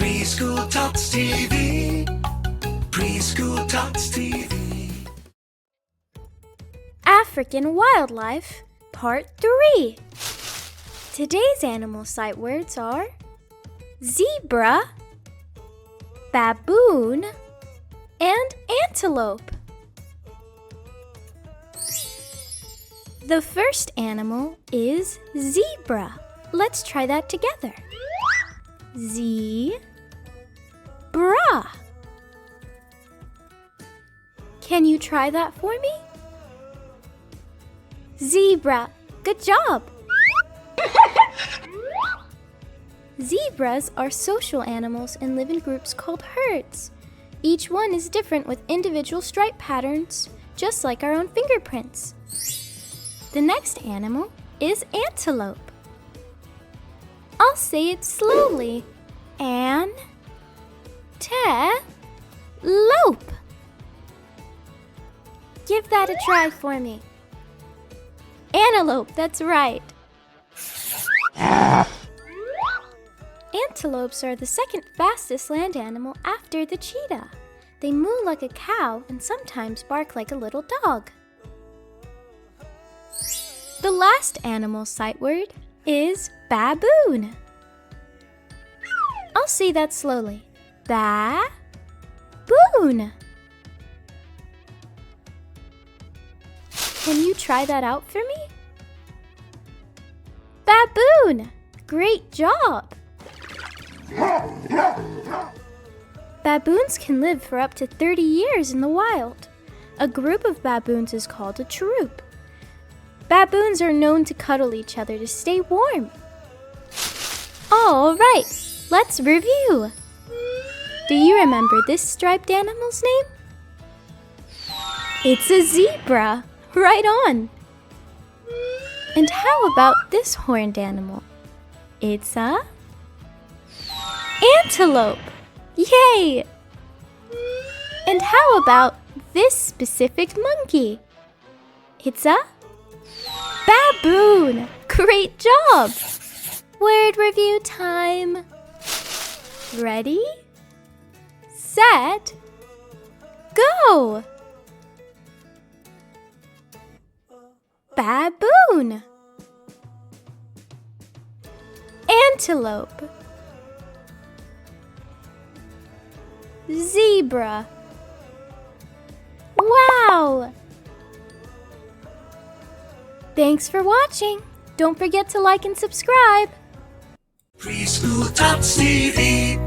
Preschool Tots TV. Preschool Tots TV. African Wildlife, Part 3. Today's animal sight words are zebra, baboon, and antelope. The first animal is zebra. Let's try that together. Zebra. Can you try that for me? Zebra. Good job. Zebras are social animals and live in groups called herds. Each one is different with individual stripe patterns, just like our own fingerprints. The next animal is antelope. I'll say it slowly. Antelope. Give that a try for me. Antelope, that's right. Antelopes are the second fastest land animal after the cheetah. They moo like a cow and sometimes bark like a little dog. The last animal sight word is baboon. I'll say that slowly. Baboon. Can you try that out for me? Baboon! Great job! Baboons can live for up to 30 years in the wild. A group of baboons is called a troop. Baboons are known to cuddle each other to stay warm. All right, let's review. Do you remember this striped animal's name? It's a zebra. Right on. And how about this horned animal? It's a antelope. Yay! And how about this specific monkey? It's a baboon. Great job! Word review time. Ready? Set? Go! Baboon. Antelope. Zebra. Wow! Thanks for watching. Don't forget to like and subscribe. Preschool Tots TV.